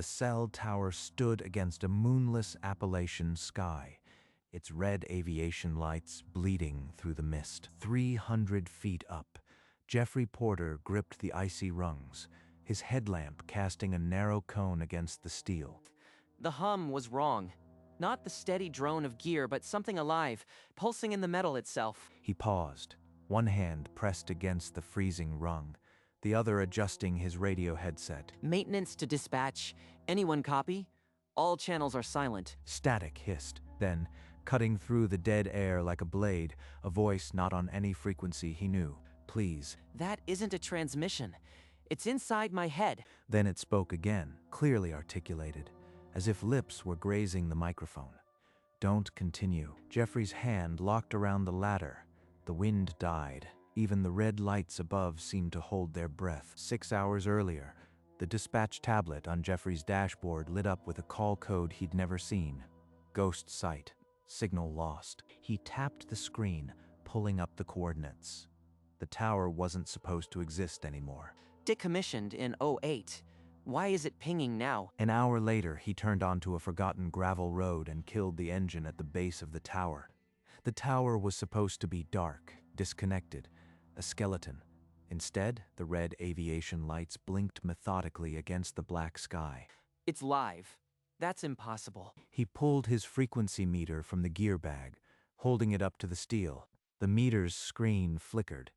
The cell tower stood against a moonless Appalachian sky, its red aviation lights bleeding through the mist. 300 feet up, Jeffrey Porter gripped the icy rungs, his headlamp casting a narrow cone against the steel. The hum was wrong. Not the steady drone of gear, but something alive, pulsing in the metal itself. He paused, one hand pressed against the freezing rung, the other adjusting his radio headset. Maintenance to dispatch. Anyone copy? All channels are silent. Static hissed. Then, cutting through the dead air like a blade, a voice not on any frequency he knew. Please. That isn't a transmission. It's inside my head. Then it spoke again, clearly articulated, as if lips were grazing the microphone. Don't continue. Jeffrey's hand locked around the ladder. The wind died. Even the red lights above seemed to hold their breath. 6 hours earlier, the dispatch tablet on Jeffrey's dashboard lit up with a call code he'd never seen. Ghost site. Signal lost. He tapped the screen, pulling up the coordinates. The tower wasn't supposed to exist anymore. Decommissioned in '08. Why is it pinging now? An hour later, he turned onto a forgotten gravel road and killed the engine at the base of the tower. The tower was supposed to be dark, disconnected, a skeleton. Instead, the red aviation lights blinked methodically against the black sky. It's live. That's impossible. He pulled his frequency meter from the gear bag, holding it up to the steel. The meter's screen flickered,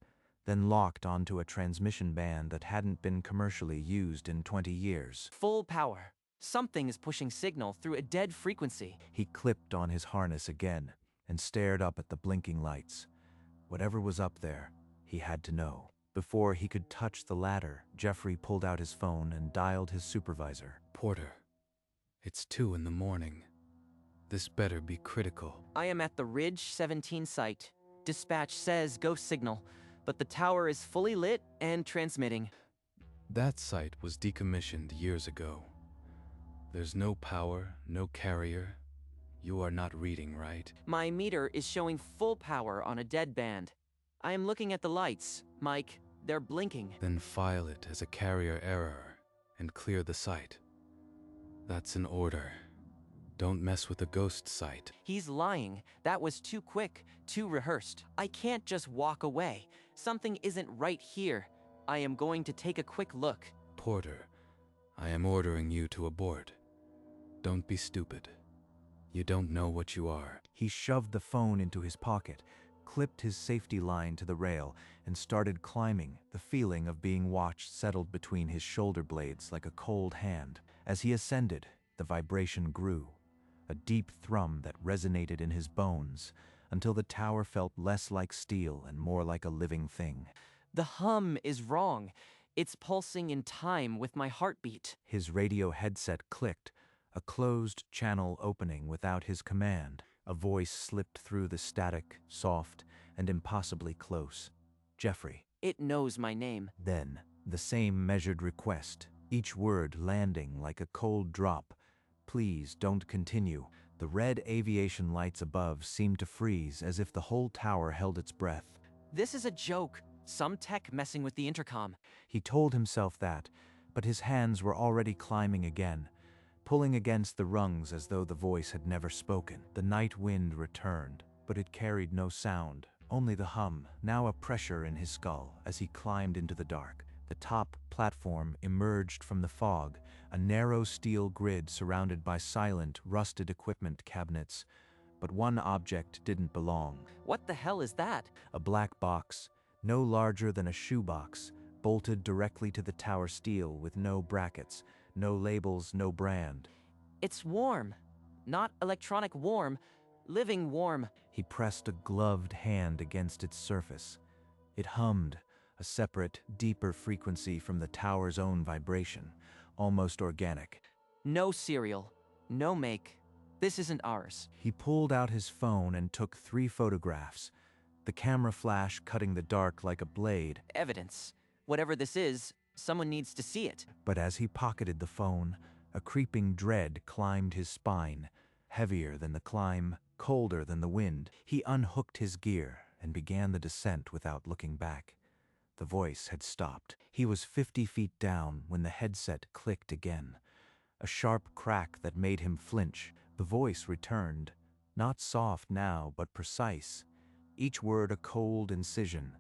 then locked onto a transmission band that hadn't been commercially used in 20 years. Full power. Something is pushing signal through a dead frequency. He clipped on his harness again and stared up at the blinking lights. Whatever was up there, he had to know. Before he could touch the ladder, Jeffrey pulled out his phone and dialed his supervisor. Porter, it's 2 in the morning. This better be critical. I am at the Ridge 17 site. Dispatch says ghost signal, but the tower is fully lit and transmitting. That site was decommissioned years ago. There's no power, no carrier. You are not reading, right? My meter is showing full power on a dead band. I am looking at the lights, Mike. They're blinking. Then file it as a carrier error and clear the site. That's an order. Don't mess with the ghost site. He's lying. That was too quick, too rehearsed. I can't just walk away. Something isn't right here. I am going to take a quick look. Porter, I am ordering you to abort. Don't be stupid. You don't know what you are. He shoved the phone into his pocket, clipped his safety line to the rail, and started climbing. The feeling of being watched settled between his shoulder blades like a cold hand. As he ascended, the vibration grew, a deep thrum that resonated in his bones, until the tower felt less like steel and more like a living thing. The hum is wrong. It's pulsing in time with my heartbeat. His radio headset clicked, a closed channel opening without his command. A voice slipped through the static, soft, and impossibly close. Jeffrey. It knows my name. Then, the same measured request, each word landing like a cold drop. Please don't continue. The red aviation lights above seemed to freeze as if the whole tower held its breath. This is a joke. Some tech messing with the intercom. He told himself that, but his hands were already climbing again, pulling against the rungs as though the voice had never spoken. The night wind returned, but it carried no sound, only the hum, now a pressure in his skull as he climbed into the dark. The top platform emerged from the fog, a narrow steel grid surrounded by silent, rusted equipment cabinets. But one object didn't belong. What the hell is that? A black box, no larger than a shoebox, bolted directly to the tower steel with no brackets, no labels, no brand. It's warm. Not electronic warm, living warm. He pressed a gloved hand against its surface. It hummed, a separate, deeper frequency from the tower's own vibration, almost organic. No serial, no make. This isn't ours. He pulled out his phone and took 3 photographs, the camera flash cutting the dark like a blade. Evidence. Whatever this is, someone needs to see it. But as he pocketed the phone, a creeping dread climbed his spine, heavier than the climb, colder than the wind. He unhooked his gear and began the descent without looking back. The voice had stopped. He was 50 feet down when the headset clicked again. a sharp crack that made him flinch. The voice returned, not soft now, but precise. Each word a cold incision.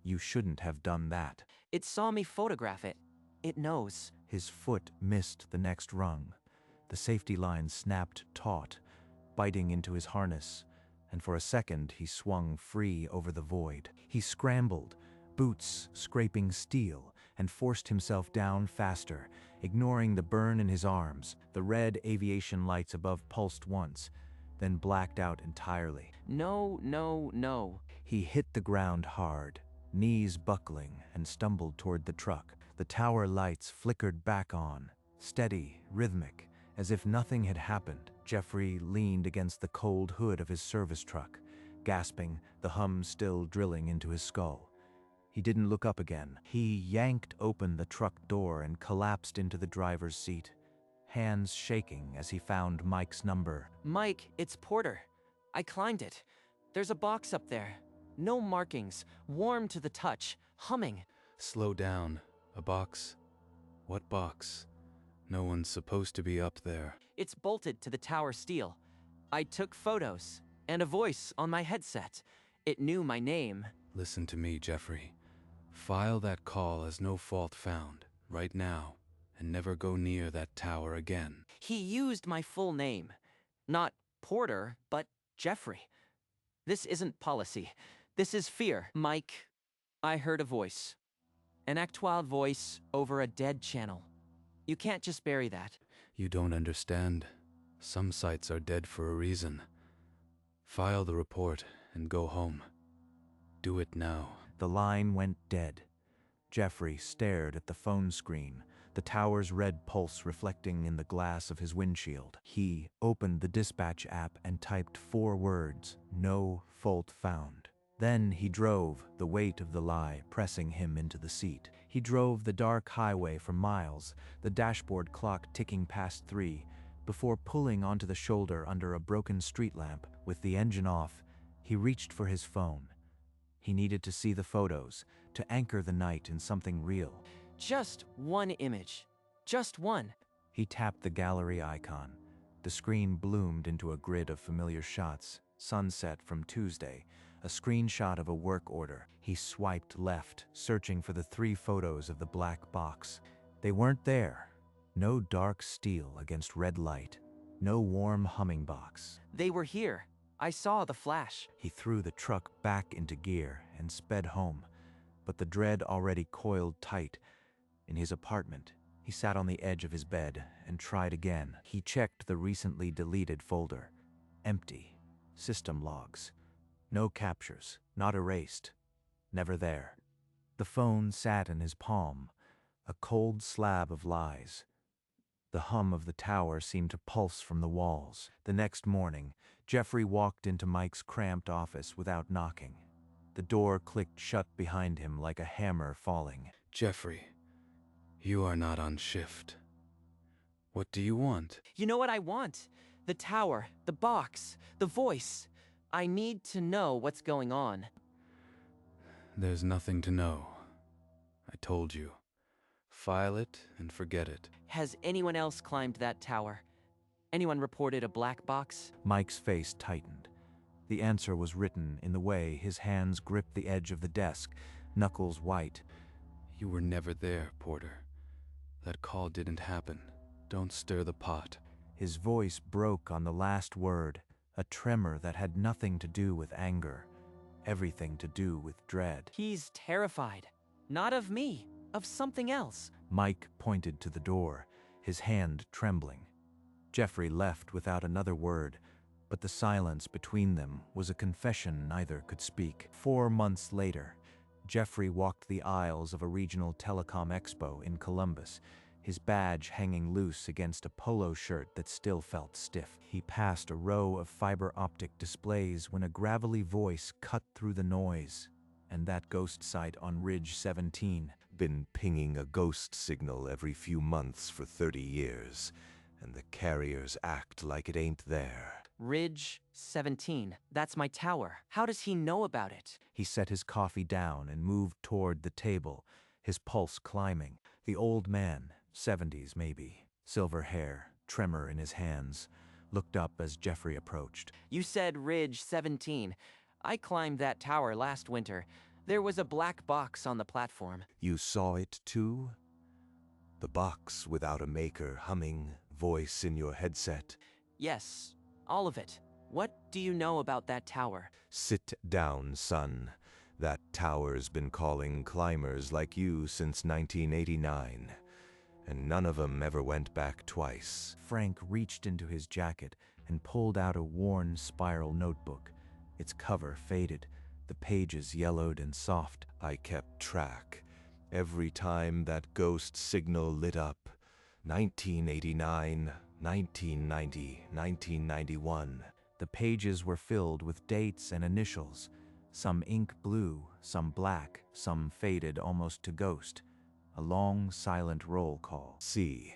You shouldn't have done that. It saw me photograph it. It knows. His foot missed the next rung. The safety line snapped taut, biting into his harness, and for a second he swung free over the void. He scrambled, boots scraping steel, and forced himself down faster, ignoring the burn in his arms. The red aviation lights above pulsed once, then blacked out entirely. No, no, no. He hit the ground hard, knees buckling, and stumbled toward the truck. The tower lights flickered back on, steady, rhythmic, as if nothing had happened. Jeffrey leaned against the cold hood of his service truck, gasping, the hum still drilling into his skull. He didn't look up again. He yanked open the truck door and collapsed into the driver's seat, hands shaking as he found Mike's number. Mike, it's Porter. I climbed it. There's a box up there. No markings, warm to the touch, humming. Slow down. A box? What box? No one's supposed to be up there. It's bolted to the tower steel. I took photos, and a voice on my headset. It knew my name. Listen to me, Jeffrey. File that call as no fault found, right now, and never go near that tower again. He used my full name. Not Porter, but Jeffrey. This isn't policy. This is fear. Mike, I heard a voice. An actual voice over a dead channel. You can't just bury that. You don't understand. Some sites are dead for a reason. File the report and go home. Do it now. The line went dead. Jeffrey stared at the phone screen, the tower's red pulse reflecting in the glass of his windshield. He opened the dispatch app and typed 4 words, "No fault found." Then he drove, the weight of the lie pressing him into the seat. He drove the dark highway for miles, the dashboard clock ticking past 3, before pulling onto the shoulder under a broken street lamp. With the engine off, he reached for his phone. He needed to see the photos, to anchor the night in something real. Just one image. Just one. He tapped the gallery icon. The screen bloomed into a grid of familiar shots. Sunset from Tuesday, a screenshot of a work order. He swiped left, searching for the 3 photos of the black box. They weren't there. No dark steel against red light. No warm humming box. They were here. I saw the flash. He threw the truck back into gear and sped home, but the dread already coiled tight. In his apartment, he sat on the edge of his bed and tried again. He checked the recently deleted folder. Empty. System logs. No captures, not erased. Never there. The phone sat in his palm, a cold slab of lies. The hum of the tower seemed to pulse from the walls. The next morning, Jeffrey walked into Mike's cramped office without knocking. The door clicked shut behind him like a hammer falling. Jeffrey, you are not on shift. What do you want? You know what I want? The tower, the box, the voice. I need to know what's going on. There's nothing to know. I told you. File it and forget it. Has anyone else climbed that tower? Anyone reported a black box? Mike's face tightened. The answer was written in the way his hands gripped the edge of the desk, knuckles white. You were never there, Porter. That call didn't happen. Don't stir the pot. His voice broke on the last word, a tremor that had nothing to do with anger, everything to do with dread. He's terrified. Not of me, of something else. Mike pointed to the door, his hand trembling. Jeffrey left without another word, but the silence between them was a confession neither could speak. 4 months later, Jeffrey walked the aisles of a regional telecom expo in Columbus, his badge hanging loose against a polo shirt that still felt stiff. He passed a row of fiber optic displays when a gravelly voice cut through the noise. And that ghost site on Ridge 17. Been pinging a ghost signal every few months for 30 years, and the carriers act like it ain't there. Ridge 17. That's my tower. How does he know about it? He set his coffee down and moved toward the table, his pulse climbing. The old man, 70s maybe, silver hair, tremor in his hands, looked up as Jeffrey approached. You said Ridge 17. I climbed that tower last winter. There was a black box on the platform. You saw it too? The box without a maker, humming, voice in your headset. Yes, all of it. What do you know about that tower? Sit down, son. That tower's been calling climbers like you since 1989, and none of 'em ever went back twice. Frank reached into his jacket and pulled out a worn spiral notebook. Its cover faded, the pages yellowed and soft. I kept track. Every time that ghost signal lit up. 1989, 1990, 1991. The pages were filled with dates and initials, some ink blue, some black, some faded almost to ghost. A long, silent roll call. See,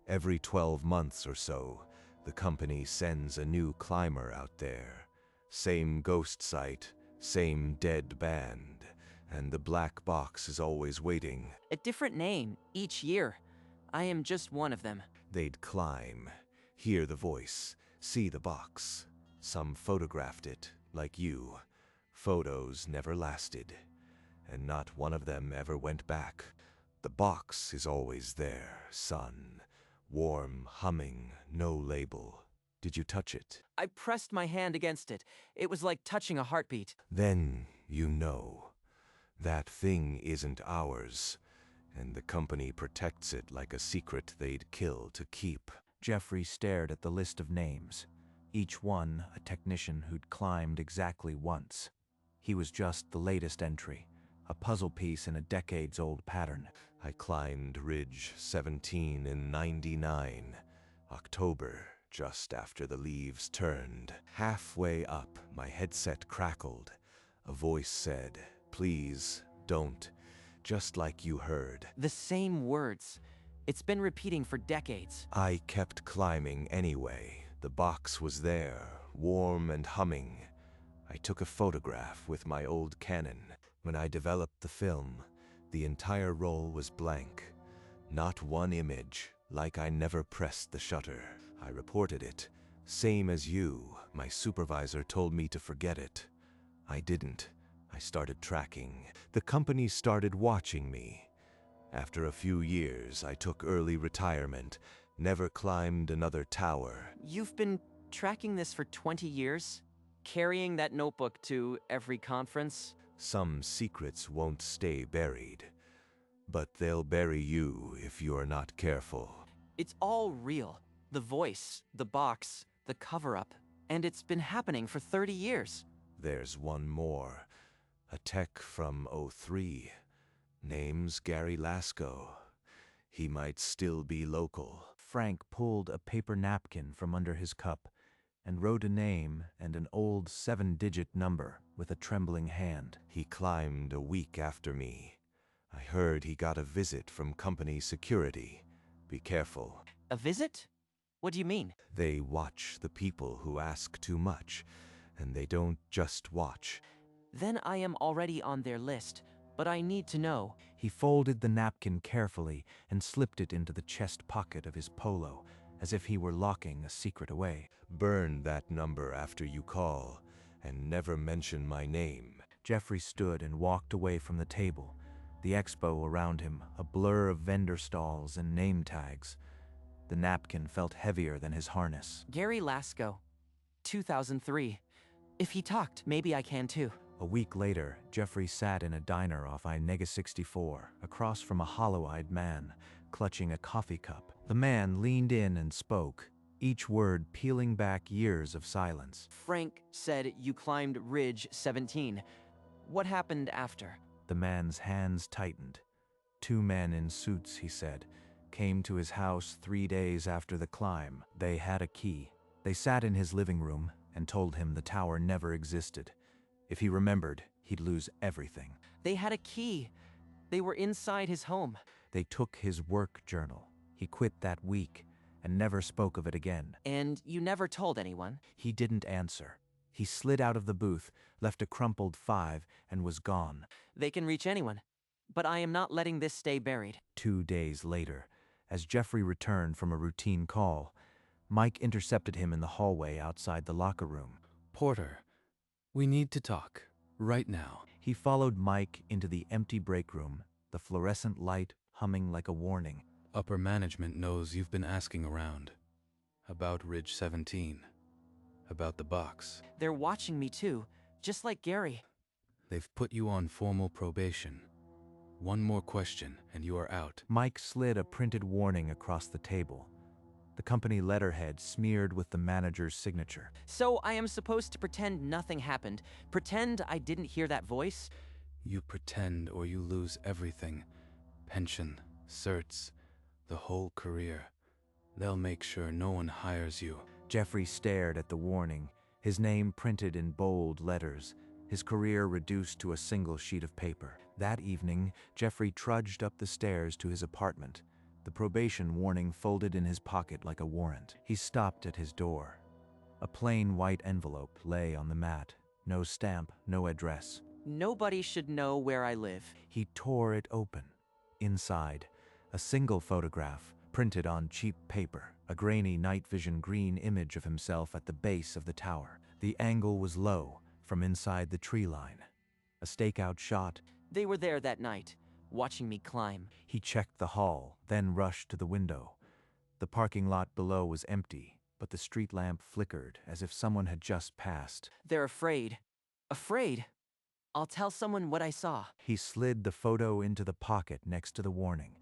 every 12 months or so, the company sends a new climber out there. Same ghost site, same dead band, and the black box is always waiting. A different name each year. I am just one of them. They'd climb, hear the voice, see the box. Some photographed it, like you. Photos never lasted, and not one of them ever went back. The box is always there, son. Warm, humming, no label. Did you touch it? I pressed my hand against it. It was like touching a heartbeat. Then you know. That thing isn't ours, and the company protects it like a secret they'd kill to keep. Jeffrey stared at the list of names, each one a technician who'd climbed exactly once. He was just the latest entry, a puzzle piece in a decades-old pattern. I climbed Ridge 17 in 99, October, just after the leaves turned. Halfway up, my headset crackled. A voice said, "Please, don't," just like you heard. The same words. It's been repeating for decades. I kept climbing anyway. The box was there, warm and humming. I took a photograph with my old Canon. When I developed the film, the entire roll was blank. Not one image, like I never pressed the shutter. I reported it, same as you. My supervisor told me to forget it. I didn't. I started tracking. The company started watching me. After a few years, I took early retirement, never climbed another tower. You've been tracking this for 20 years? Carrying that notebook to every conference? Some secrets won't stay buried, but they'll bury you if you're not careful. It's all real. The voice, the box, the cover-up. And it's been happening for 30 years. There's one more. A tech from '03. Name's Gary Lasko. He might still be local. Frank pulled a paper napkin from under his cup and wrote a name and an old 7-digit number with a trembling hand. He climbed a week after me. I heard he got a visit from company security. Be careful. A visit? What do you mean? They watch the people who ask too much, and they don't just watch. Then I am already on their list, but I need to know. He folded the napkin carefully and slipped it into the chest pocket of his polo, as if he were locking a secret away. Burn that number after you call, and never mention my name. Jeffrey stood and walked away from the table, the expo around him a blur of vendor stalls and name tags. The napkin felt heavier than his harness. Gary Lasko, 2003. If he talked, maybe I can too. A week later, Jeffrey sat in a diner off I-64, across from a hollow-eyed man, clutching a coffee cup. The man leaned in and spoke, each word peeling back years of silence. Frank said you climbed Ridge 17. What happened after? The man's hands tightened. 2 men in suits, he said, came to his house 3 days after the climb. They had a key. They sat in his living room and told him the tower never existed. If he remembered, he'd lose everything. They had a key. They were inside his home. They took his work journal. He quit that week and never spoke of it again. And you never told anyone? He didn't answer. He slid out of the booth, left a crumpled 5, and was gone. They can reach anyone. But I am not letting this stay buried. 2 days later, as Jeffrey returned from a routine call, Mike intercepted him in the hallway outside the locker room. Porter, we need to talk. Right now. He followed Mike into the empty break room, the fluorescent light humming like a warning. Upper management knows you've been asking around. About Ridge 17. About the box. They're watching me too, just like Gary. They've put you on formal probation. One more question, and you are out. Mike slid a printed warning across the table, the company letterhead smeared with the manager's signature. So I am supposed to pretend nothing happened, pretend I didn't hear that voice? You pretend or you lose everything. Pension, certs, the whole career. They'll make sure no one hires you. Jeffrey stared at the warning, his name printed in bold letters, his career reduced to a single sheet of paper. That evening, Jeffrey trudged up the stairs to his apartment, the probation warning folded in his pocket like a warrant. He stopped at his door. A plain white envelope lay on the mat, no stamp, no address. Nobody should know where I live. He tore it open. Inside, a single photograph, printed on cheap paper, a grainy night vision green image of himself at the base of the tower. The angle was low, from inside the tree line. A stakeout shot. They were there that night, watching me climb. He checked the hall, then rushed to the window. The parking lot below was empty, but the street lamp flickered as if someone had just passed. They're afraid. Afraid? I'll tell someone what I saw. He slid the photo into the pocket next to the warning,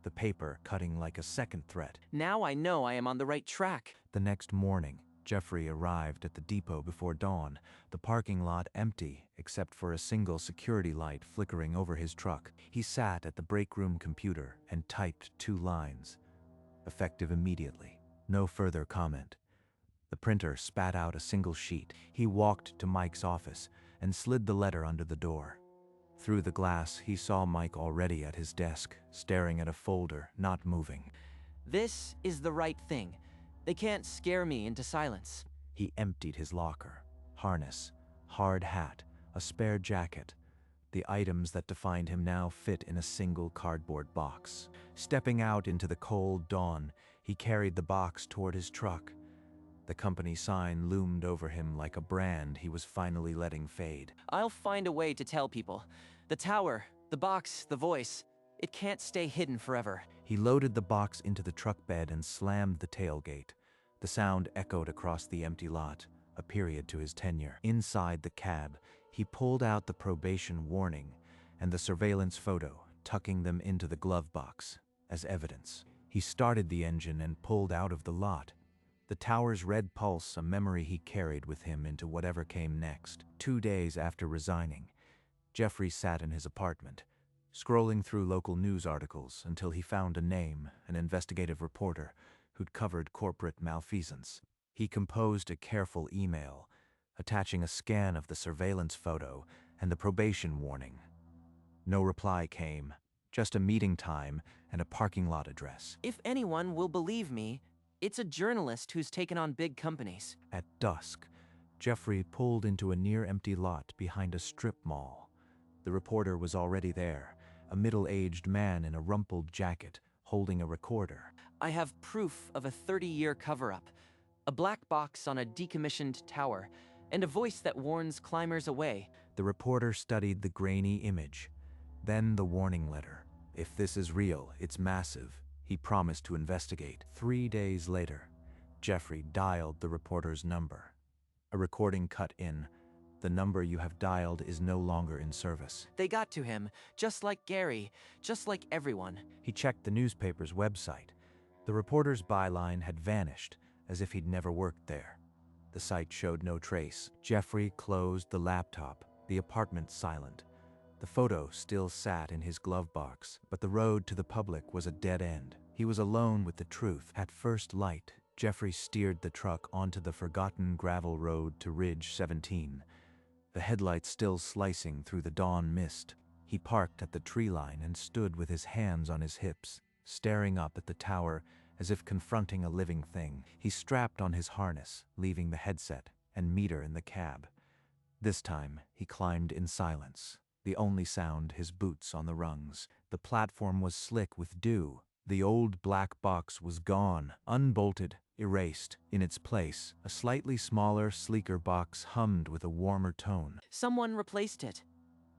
the paper cutting like a second threat. Now I know I am on the right track. The next morning, Jeffrey arrived at the depot before dawn, the parking lot empty except for a single security light flickering over his truck. He sat at the break room computer and typed 2 lines. Effective immediately. No further comment. The printer spat out a single sheet. He walked to Mike's office and slid the letter under the door. Through the glass, he saw Mike already at his desk, staring at a folder, not moving. This is the right thing. They can't scare me into silence. He emptied his locker. Harness, hard hat, a spare jacket. The items that defined him now fit in a single cardboard box. Stepping out into the cold dawn, he carried the box toward his truck. The company sign loomed over him like a brand he was finally letting fade. I'll find a way to tell people. The tower, the box, the voice. It can't stay hidden forever. He loaded the box into the truck bed and slammed the tailgate. The sound echoed across the empty lot, a period to his tenure. Inside the cab, he pulled out the probation warning and the surveillance photo, tucking them into the glove box as evidence. He started the engine and pulled out of the lot. The tower's red pulse, a memory he carried with him into whatever came next. 2 days after resigning, Jeffrey sat in his apartment, scrolling through local news articles until he found a name, an investigative reporter who'd covered corporate malfeasance. He composed a careful email, attaching a scan of the surveillance photo and the probation warning. No reply came, just a meeting time and a parking lot address. If anyone will believe me, it's a journalist who's taken on big companies. At dusk, Jeffrey pulled into a near-empty lot behind a strip mall. The reporter was already there, a middle-aged man in a rumpled jacket, holding a recorder. I have proof of a 30-year cover-up, a black box on a decommissioned tower, and a voice that warns climbers away. The reporter studied the grainy image, then the warning letter. If this is real, it's massive. He promised to investigate. 3 days later, Jeffrey dialed the reporter's number. A recording cut in. The number you have dialed is no longer in service. They got to him, just like Gary, just like everyone. He checked the newspaper's website. The reporter's byline had vanished, as if he'd never worked there. The site showed no trace. Jeffrey closed the laptop, the apartment silent. The photo still sat in his glove box, but the road to the public was a dead end. He was alone with the truth. At first light, Jeffrey steered the truck onto the forgotten gravel road to Ridge 17, the headlights still slicing through the dawn mist. He parked at the tree line and stood with his hands on his hips, staring up at the tower as if confronting a living thing. He strapped on his harness, leaving the headset and meter in the cab. This time, he climbed in silence, the only sound his boots on the rungs. The platform was slick with dew, The old black box was gone, unbolted, erased. In its place, a slightly smaller, sleeker box hummed with a warmer tone. Someone replaced it.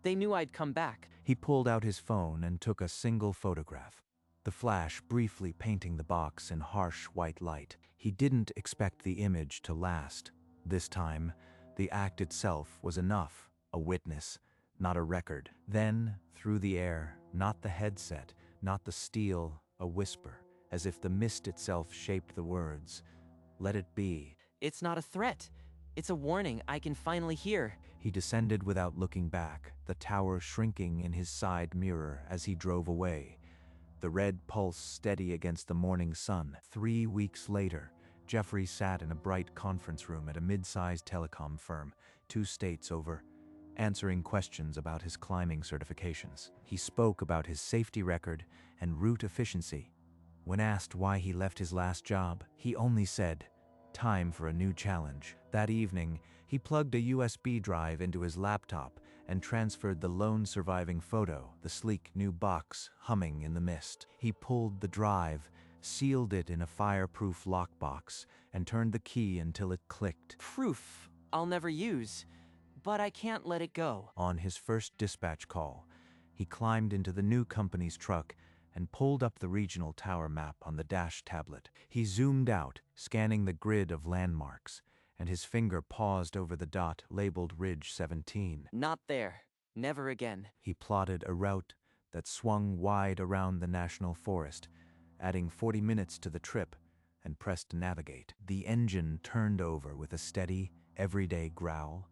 They knew I'd come back. He pulled out his phone and took a single photograph, the flash briefly painting the box in harsh white light. He didn't expect the image to last. This time, the act itself was enough, a witness, not a record. Then, through the air, not the headset, not the steel, a whisper, as if the mist itself shaped the words. Let it be. It's not a threat. It's a warning I can finally hear. He descended without looking back, the tower shrinking in his side mirror as he drove away, the red pulse steady against the morning sun. 3 weeks later, Jeffrey sat in a bright conference room at a mid-sized telecom firm, 2 states over, answering questions about his climbing certifications. He spoke about his safety record and route efficiency. When asked why he left his last job, he only said, "Time for a new challenge." That evening, he plugged a USB drive into his laptop and transferred the lone surviving photo, the sleek new box humming in the mist. He pulled the drive, sealed it in a fireproof lockbox, and turned the key until it clicked. Proof I'll never use, but I can't let it go. On his first dispatch call, he climbed into the new company's truck and pulled up the regional tower map on the dash tablet. He zoomed out, scanning the grid of landmarks, and his finger paused over the dot labeled Ridge 17. Not there. Never again. He plotted a route that swung wide around the national forest, adding 40 minutes to the trip, and pressed navigate. The engine turned over with a steady, everyday growl,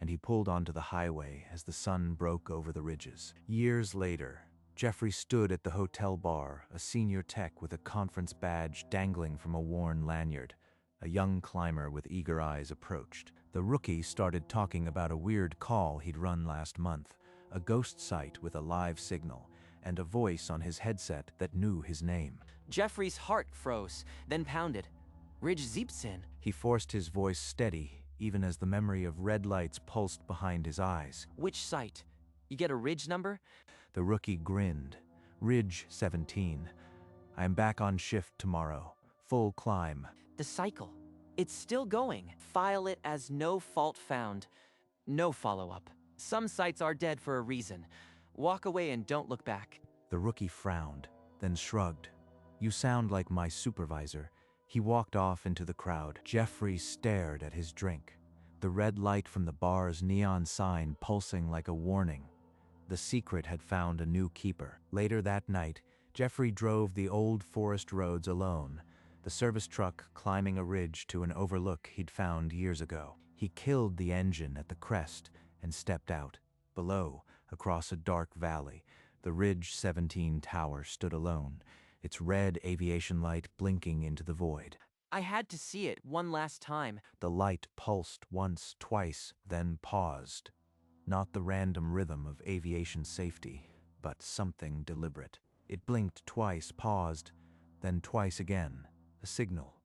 and he pulled onto the highway as the sun broke over the ridges. Years later, Jeffrey stood at the hotel bar, a senior tech with a conference badge dangling from a worn lanyard. A young climber with eager eyes approached. The rookie started talking about a weird call he'd run last month, a ghost site with a live signal, and a voice on his headset that knew his name. Jeffrey's heart froze, then pounded. Ridge 17. He forced his voice steady, even as the memory of red lights pulsed behind his eyes. Which site? You get a ridge number? The rookie grinned. Ridge 17. I am back on shift tomorrow. Full climb. The cycle. It's still going. File it as no fault found. No follow-up. Some sites are dead for a reason. Walk away and don't look back. The rookie frowned, then shrugged. You sound like my supervisor. He walked off into the crowd. Jeffrey stared at his drink, the red light from the bar's neon sign pulsing like a warning. The secret had found a new keeper. Later that night, Jeffrey drove the old forest roads alone, the service truck climbing a ridge to an overlook he'd found years ago. He killed the engine at the crest and stepped out. Below, across a dark valley, the Ridge 17 tower stood alone, its red aviation light blinking into the void. I had to see it one last time. The light pulsed once, twice, then paused. Not the random rhythm of aviation safety, but something deliberate. It blinked twice, paused, then twice again. A signal,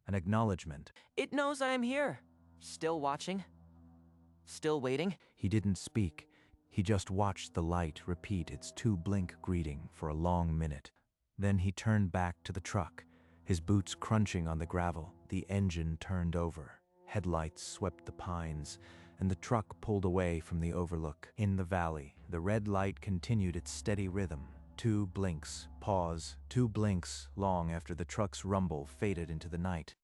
an acknowledgement. It knows I am here. Still watching. Still waiting. He didn't speak. He just watched the light repeat its 2-blink greeting for a long minute. Then he turned back to the truck, his boots crunching on the gravel. The engine turned over. Headlights swept the pines, and the truck pulled away from the overlook. In the valley, the red light continued its steady rhythm. 2 blinks, pause, 2 blinks, long after the truck's rumble faded into the night.